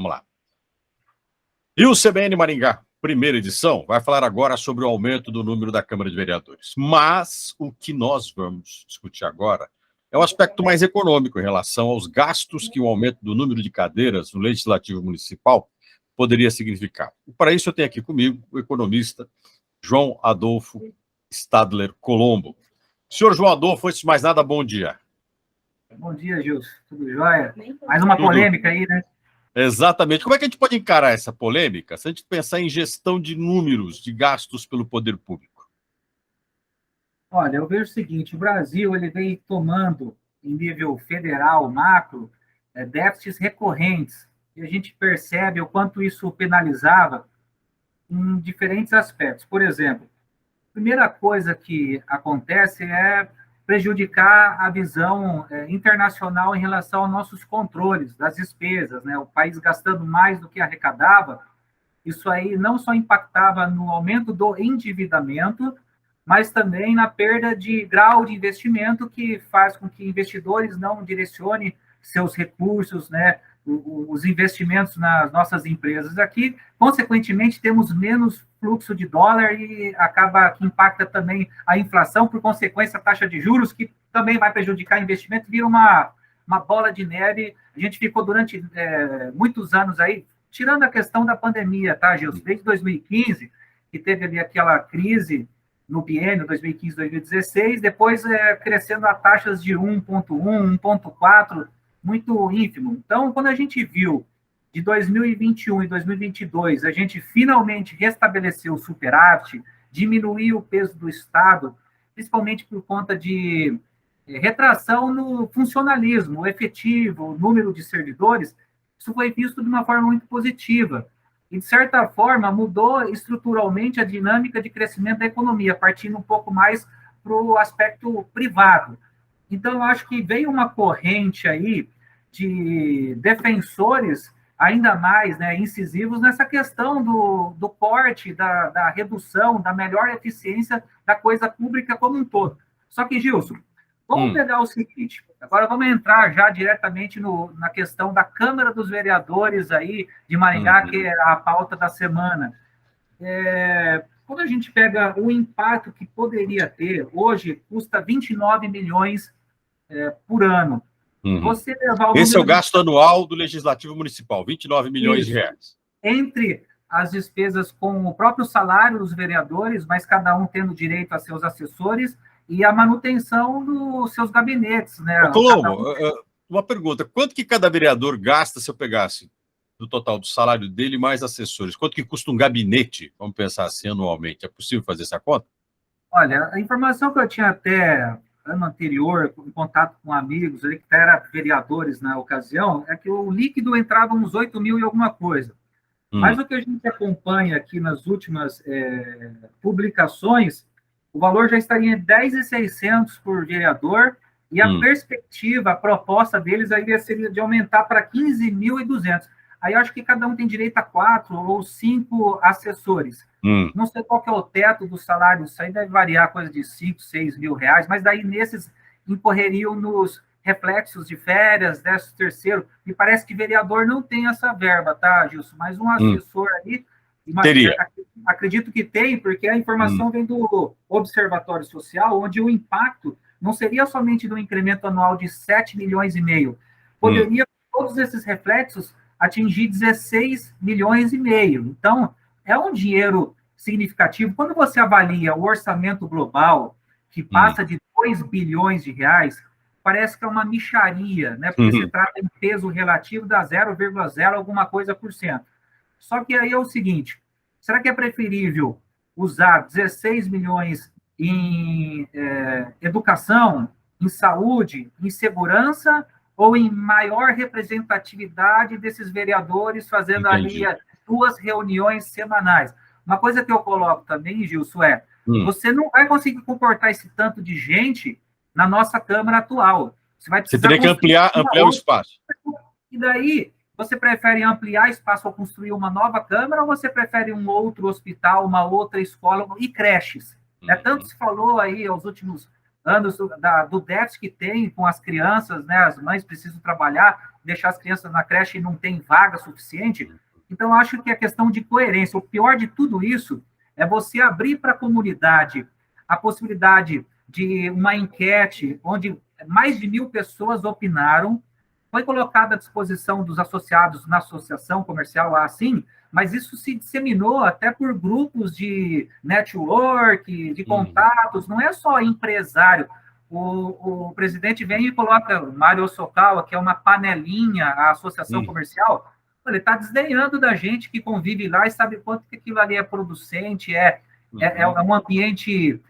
Vamos lá. E o CBN Maringá, primeira edição, vai falar agora sobre o aumento do número da Câmara de Vereadores. Mas o que nós vamos discutir agora é o aspecto mais econômico em relação aos gastos que o aumento do número de cadeiras no Legislativo Municipal poderia significar. E para isso eu tenho aqui comigo o economista João Adolfo Stadler Colombo. Senhor João Adolfo, antes de mais nada, bom dia. Bom dia, Gilson. Tudo jóia? Mais uma polêmica aí, né? Exatamente. Como é que a gente pode encarar essa polêmica se a gente pensar em gestão de números de gastos pelo poder público? Olha, eu vejo o seguinte, o Brasil ele vem tomando, em nível federal, macro, déficits recorrentes, e a gente percebe o quanto isso penalizava em diferentes aspectos. Por exemplo, a primeira coisa que acontece é prejudicar a visão internacional em relação aos nossos controles das despesas, né? O país gastando mais do que arrecadava, isso aí não só impactava no aumento do endividamento, mas também na perda de grau de investimento, que faz com que investidores não direcionem seus recursos, né, os investimentos nas nossas empresas aqui. Consequentemente, temos menos fluxo de dólar e acaba que impacta também a inflação, por consequência, a taxa de juros, que também vai prejudicar o investimento, vira uma bola de neve. A gente ficou durante muitos anos aí, tirando a questão da pandemia, tá, Gilson? Desde 2015, que teve ali aquela crise no biênio 2015-2016, depois crescendo a taxas de 1,1, 1,4, muito ínfimo. Então, quando a gente viu de 2021 e 2022, a gente finalmente restabeleceu o superávit, diminuiu o peso do Estado, principalmente por conta de retração no funcionalismo, o efetivo, o número de servidores, isso foi visto de uma forma muito positiva. E, de certa forma, mudou estruturalmente a dinâmica de crescimento da economia, partindo um pouco mais para o aspecto privado. Então, eu acho que veio uma corrente aí de defensores ainda mais incisivos nessa questão do corte, da redução, da melhor eficiência da coisa pública como um todo. Só que, Gilson, vamos pegar o seguinte, agora vamos entrar já diretamente na questão da Câmara dos Vereadores aí de Maringá, que é a pauta da semana. Quando a gente pega o impacto que poderia ter, hoje custa 29 milhões por ano. Você levar esse é o gasto anual do Legislativo Municipal, 29 milhões de reais. Entre as despesas com o próprio salário dos vereadores, mas cada um tendo direito a seus assessores, e a manutenção dos seus gabinetes, né? Ô, Colombo, uma pergunta. Quanto que cada vereador gasta se eu pegasse do total do salário dele mais assessores? Quanto que custa um gabinete, vamos pensar assim, anualmente? É possível fazer essa conta? Olha, a informação que eu tinha até ano anterior, em contato com amigos ali, que eram vereadores na ocasião, é que o líquido entrava uns 8 mil e alguma coisa. Mas o que a gente acompanha aqui nas últimas publicações, o valor já estaria em 10.600 por vereador, e a perspectiva, a proposta deles aí seria de aumentar para 15.200. Aí eu acho que cada um tem direito a 4 ou 5 assessores. Não sei qual que é o teto do salário, isso aí deve variar coisa de 5, 6 mil reais, mas daí nesses incorreriam nos reflexos de férias, 13º, me parece que vereador não tem essa verba, tá, Gilson? Mas um assessor ali, teria. Acredito que tem, porque a informação vem do Observatório Social, onde o impacto não seria somente do incremento anual de 7 milhões e meio, poderia, todos esses reflexos, atingir 16 milhões e meio. Então, é um dinheiro significativo. Quando você avalia o orçamento global, que passa de 2 bilhões de reais, parece que é uma mixaria, né? Porque se trata em peso relativo da 0,0 alguma coisa por cento. Só que aí é o seguinte, será que é preferível usar 16 milhões em educação, em saúde, em segurança, ou em maior representatividade desses vereadores fazendo ali 2 reuniões semanais? Uma coisa que eu coloco também, Gilson, você não vai conseguir comportar esse tanto de gente na nossa Câmara atual. Você teria que ampliar o espaço. E daí, você prefere ampliar espaço ou construir uma nova Câmara, ou você prefere um outro hospital, uma outra escola e creches? Tanto se falou aí aos últimos anos do déficit que tem com as crianças, né? As mães precisam trabalhar, deixar as crianças na creche e não tem vaga suficiente. Então, acho que é questão de coerência. O pior de tudo isso é você abrir para a comunidade a possibilidade de uma enquete onde mais de 1.000 pessoas opinaram, foi colocada à disposição dos associados na associação comercial, assim, mas isso se disseminou até por grupos de network, de contatos, não é só empresário. O presidente vem e coloca o Mário Sokawa, que é uma panelinha, a associação comercial, ele está desdenhando da gente que convive lá e sabe quanto que aquilo ali é producente, é um ambiente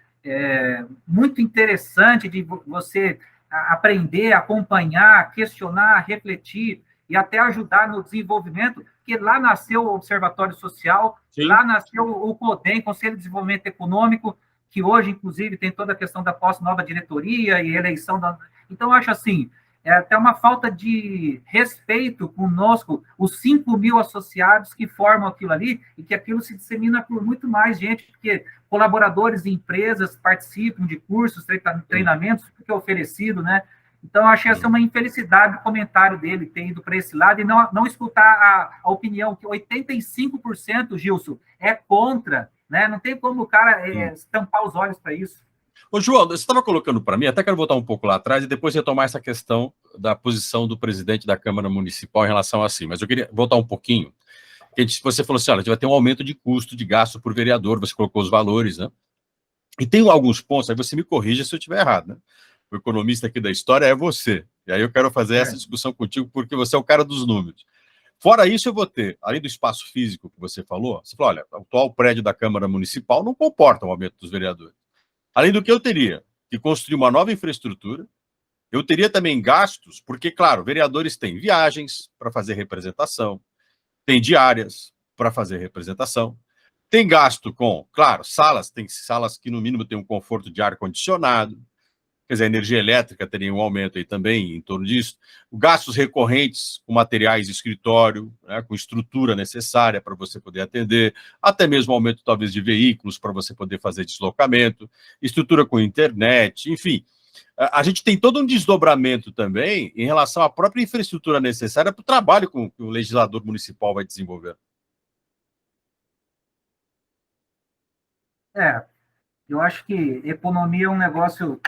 muito interessante de você aprender, acompanhar, questionar, refletir e até ajudar no desenvolvimento, porque lá nasceu o Observatório Social, sim, lá nasceu o CODEM, Conselho de Desenvolvimento Econômico, que hoje, inclusive, tem toda a questão da nova diretoria e eleição da... Então, eu acho assim, é até uma falta de respeito conosco, os 5.000 associados que formam aquilo ali, e que aquilo se dissemina por muito mais gente, porque colaboradores de empresas participam de cursos, treinamentos, que é oferecido, né? Então, eu achei essa uma infelicidade o comentário dele ter ido para esse lado e não escutar a opinião, que 85%, Gilson, é contra, né? Não tem como o cara estampar os olhos para isso. Ô, João, você estava colocando para mim, até quero voltar um pouco lá atrás e depois retomar essa questão da posição do presidente da Câmara Municipal em relação a assim, mas eu queria voltar um pouquinho. Você falou assim, olha, a gente vai ter um aumento de custo de gasto por vereador, você colocou os valores, né? E tem alguns pontos, aí você me corrija se eu estiver errado, né? O economista aqui da história é você. E aí eu quero fazer essa discussão contigo, porque você é o cara dos números. Fora isso, eu vou ter, além do espaço físico que você falou, olha, o atual prédio da Câmara Municipal não comporta o aumento dos vereadores. Além do que eu teria que construir uma nova infraestrutura, eu teria também gastos, porque, claro, vereadores têm viagens para fazer representação, tem diárias para fazer representação, tem gasto com, claro, tem salas que no mínimo têm um conforto de ar-condicionado, quer dizer, a energia elétrica teria um aumento aí também em torno disso, gastos recorrentes com materiais de escritório, né, com estrutura necessária para você poder atender, até mesmo aumento talvez de veículos para você poder fazer deslocamento, estrutura com internet, enfim. A gente tem todo um desdobramento também em relação à própria infraestrutura necessária para o trabalho que o legislador municipal vai desenvolver. Eu acho que economia é um negócio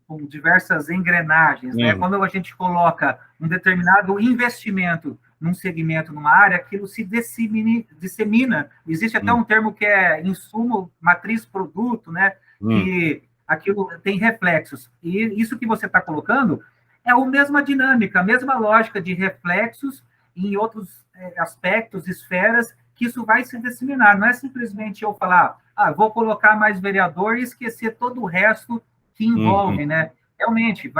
com diversas engrenagens, né? Quando a gente coloca um determinado investimento num segmento, numa área, aquilo se dissemina. Existe até um termo que é insumo, matriz, produto, né? Que aquilo tem reflexos. E isso que você está colocando é a mesma dinâmica, a mesma lógica de reflexos em outros aspectos, esferas, que isso vai se disseminar. Não é simplesmente eu falar, vou colocar mais vereador e esquecer todo o resto que envolve, né? Realmente,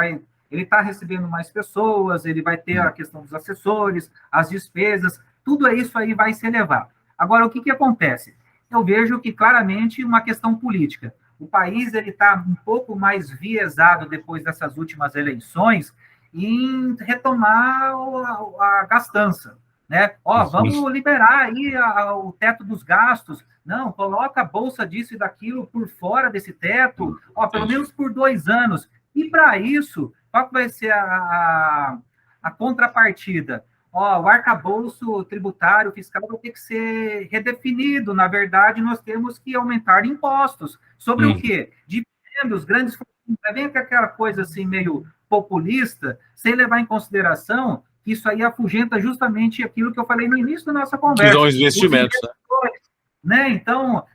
ele está recebendo mais pessoas, ele vai ter a questão dos assessores, as despesas, tudo isso aí vai se elevar. Agora, o que acontece? Eu vejo que, claramente, uma questão política. O país está um pouco mais viesado depois dessas últimas eleições em retomar a gastança, né? Vamos liberar aí o teto dos gastos. Não, coloca a bolsa disso e daquilo por fora desse teto, pelo menos por 2 anos. E para isso, qual que vai ser a contrapartida? O arcabouço tributário, fiscal vai ter que ser redefinido. Na verdade, nós temos que aumentar impostos. Sobre o quê? Dividendos, grandes fortunas. Vem com aquela coisa assim meio populista, sem levar em consideração que isso aí afugenta justamente aquilo que eu falei no início da nossa conversa. Que são os investimentos, né? Então,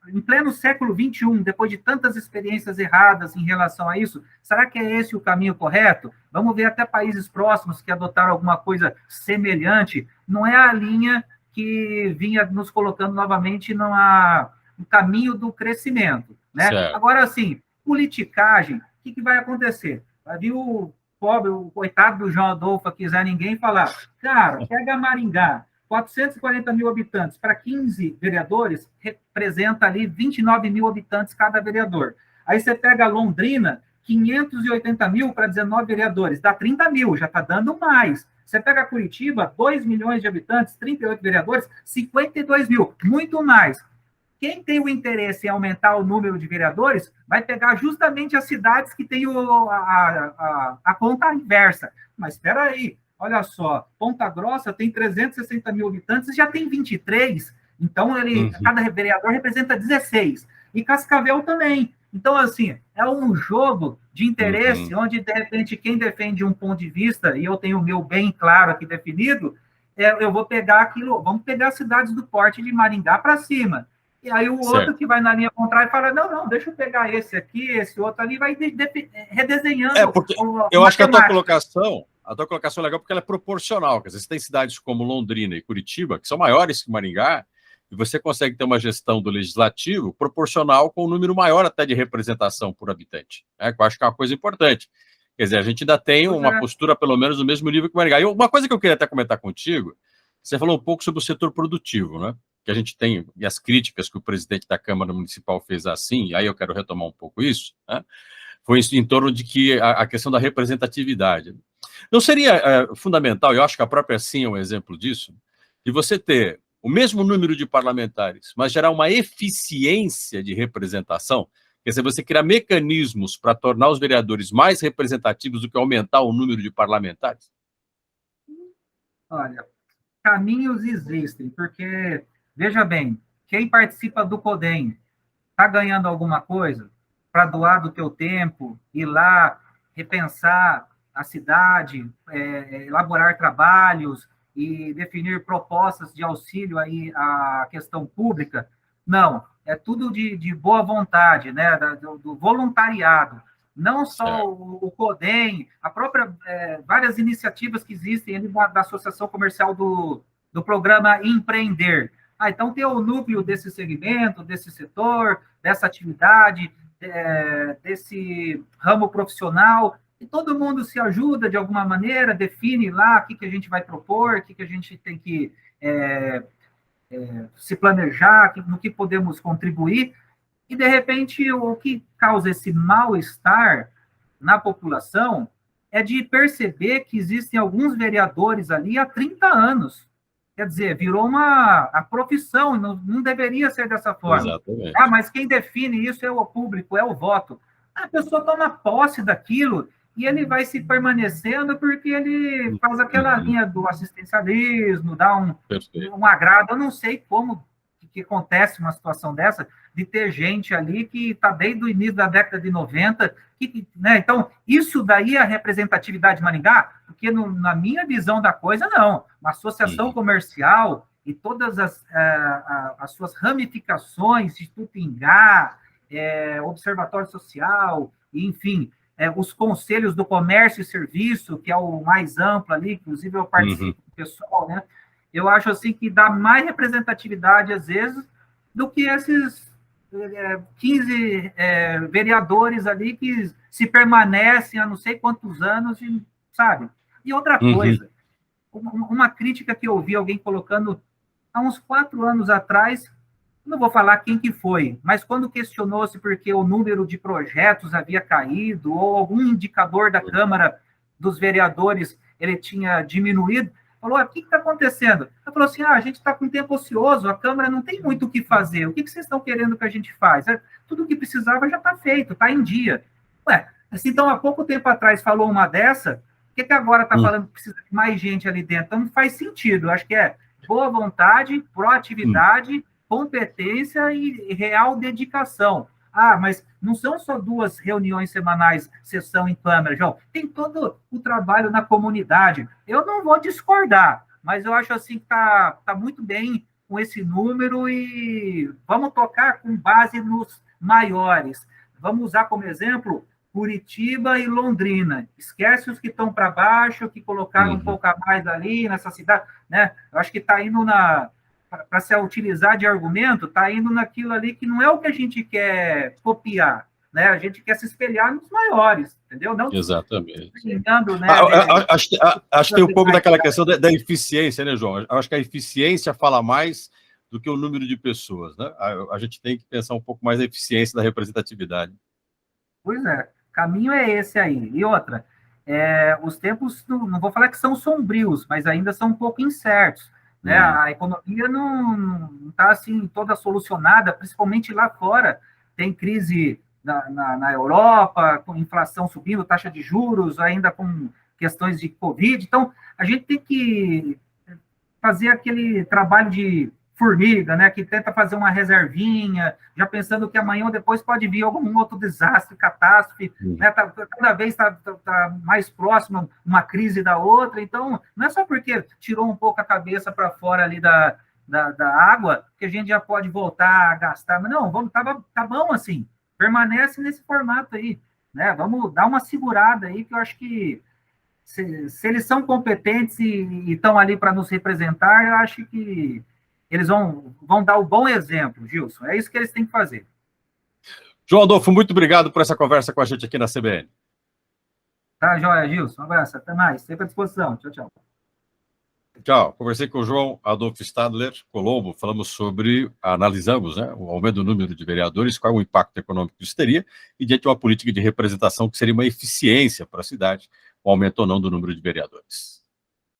em pleno século XXI, depois de tantas experiências erradas em relação a isso, será que é esse o caminho correto? Vamos ver até países próximos que adotaram alguma coisa semelhante. Não é a linha que vinha nos colocando novamente no caminho do crescimento, né? Agora, assim, politicagem, o que vai acontecer? Vai vir o pobre, o coitado do João Adolfo aqui, Zé Ninguém, falar, cara, pega Maringá, 440 mil habitantes para 15 vereadores, representa ali 29 mil habitantes cada vereador. Aí você pega Londrina, 580 mil para 19 vereadores, dá 30 mil, já está dando mais. Você pega Curitiba, 2 milhões de habitantes, 38 vereadores, 52 mil, muito mais. quem tem o interesse em aumentar o número de vereadores vai pegar justamente as cidades que têm a conta inversa. Mas espera aí, olha só, Ponta Grossa tem 360 mil habitantes e já tem 23, então cada vereador representa 16, e Cascavel também. Então, assim, é um jogo de interesse onde, de repente, quem defende um ponto de vista, e eu tenho o meu bem claro aqui definido, eu vou pegar aquilo, vamos pegar as cidades do porte de Maringá para cima. E aí o outro que vai na linha contrária fala, não, deixa eu pegar esse aqui, esse outro ali, vai redesenhando. Porque eu acho que a tua colocação é legal porque ela é proporcional. Quer dizer, você tem cidades como Londrina e Curitiba, que são maiores que Maringá, e você consegue ter uma gestão do legislativo proporcional com um número maior até de representação por habitante. Que eu acho que é uma coisa importante. Quer dizer, a gente ainda tem uma postura, pelo menos, no mesmo nível que Maringá. E uma coisa que eu queria até comentar contigo, você falou um pouco sobre o setor produtivo, né? Que a gente tem, e as críticas que o presidente da Câmara Municipal fez assim, e aí eu quero retomar um pouco isso, né? Foi isso em torno de que a questão da representatividade. Não seria fundamental, eu acho que a própria SIM é um exemplo disso, de você ter o mesmo número de parlamentares, mas gerar uma eficiência de representação, quer dizer, você criar mecanismos para tornar os vereadores mais representativos do que aumentar o número de parlamentares? Olha, caminhos existem, porque, veja bem, quem participa do CODEM está ganhando alguma coisa para doar do teu tempo, ir lá, repensar a cidade, elaborar trabalhos e definir propostas de auxílio aí à questão pública? Não, é tudo de boa vontade, né, do voluntariado. Não só o CODEM, a própria, várias iniciativas que existem da Associação Comercial do programa Empreender. Então tem o núcleo desse segmento, desse setor, dessa atividade, desse ramo profissional, e todo mundo se ajuda de alguma maneira, define lá o que a gente vai propor, o que a gente tem que se planejar, no que podemos contribuir, e de repente o que causa esse mal-estar na população é de perceber que existem alguns vereadores ali há 30 anos. Quer dizer, virou a profissão, não deveria ser dessa forma. Exatamente. Mas quem define isso é o público, é o voto. A pessoa toma posse daquilo e ele vai se permanecendo porque ele faz aquela linha do assistencialismo, dá um agrado. Eu não sei como que acontece uma situação dessa, de ter gente ali que está desde o início da década de 90, né? Então, isso daí é a representatividade de Maringá, porque na minha visão da coisa, não. Uma associação comercial e todas as suas ramificações, Instituto Ingá, Observatório Social, enfim, os conselhos do comércio e serviço, que é o mais amplo ali, inclusive eu participo do pessoal, né? Eu acho assim que dá mais representatividade, às vezes, do que esses 15 vereadores ali que se permanecem há não sei quantos anos, sabe? E outra coisa, uma crítica que eu ouvi alguém colocando há uns 4 anos atrás, não vou falar quem que foi, mas quando questionou-se porque o número de projetos havia caído ou algum indicador da Câmara dos Vereadores ele tinha diminuído, falou, o que está acontecendo? Ela falou assim, a gente está com tempo ocioso, a Câmara não tem muito o que fazer, o que vocês estão querendo que a gente faça? Tudo o que precisava já está feito, está em dia. Assim, então, há pouco tempo atrás falou uma dessa, por que agora está falando que precisa de mais gente ali dentro? Então, não faz sentido, eu acho que é boa vontade, proatividade, competência e real dedicação. Mas não são só 2 reuniões semanais, sessão em Câmara, João. Tem todo o trabalho na comunidade. Eu não vou discordar, mas eu acho assim que tá muito bem com esse número e vamos tocar com base nos maiores. Vamos usar como exemplo Curitiba e Londrina. Esquece os que estão para baixo, que colocaram um pouco a mais ali nessa cidade, né? Eu acho que está indo para se utilizar de argumento, está indo naquilo ali que não é o que a gente quer copiar, né? A gente quer se espelhar nos maiores, entendeu? Não exatamente. Né, acho que tem um pouco daquela questão da eficiência, né, João? Acho que a eficiência fala mais do que o número de pessoas, né? A gente tem que pensar um pouco mais na eficiência da representatividade. Pois é, o caminho é esse aí. E outra, os tempos, não vou falar que são sombrios, mas ainda são um pouco incertos. né? A economia não está assim toda solucionada, principalmente lá fora. Tem crise na Europa, com inflação subindo, taxa de juros, ainda com questões de Covid. Então, a gente tem que fazer aquele trabalho de formiga, né, que tenta fazer uma reservinha, já pensando que amanhã ou depois pode vir algum outro desastre, catástrofe, né, cada vez está mais próximo uma crise da outra. Então, não é só porque tirou um pouco a cabeça para fora ali da água que a gente já pode voltar a gastar. Mas não, tá bom assim, permanece nesse formato aí, né? Vamos dar uma segurada aí, que eu acho que se eles são competentes e estão ali para nos representar, eu acho que eles vão dar o bom exemplo, Gilson. É isso que eles têm que fazer. João Adolfo, muito obrigado por essa conversa com a gente aqui na CBN. Tá, joia, Gilson. Um abraço, até mais. Sempre à disposição. Tchau, tchau. Tchau. Conversei com o João Adolfo Stadler Colombo, analisamos, né, o aumento do número de vereadores, qual é o impacto econômico que isso teria, e diante de uma política de representação que seria uma eficiência para a cidade, o aumento ou não do número de vereadores.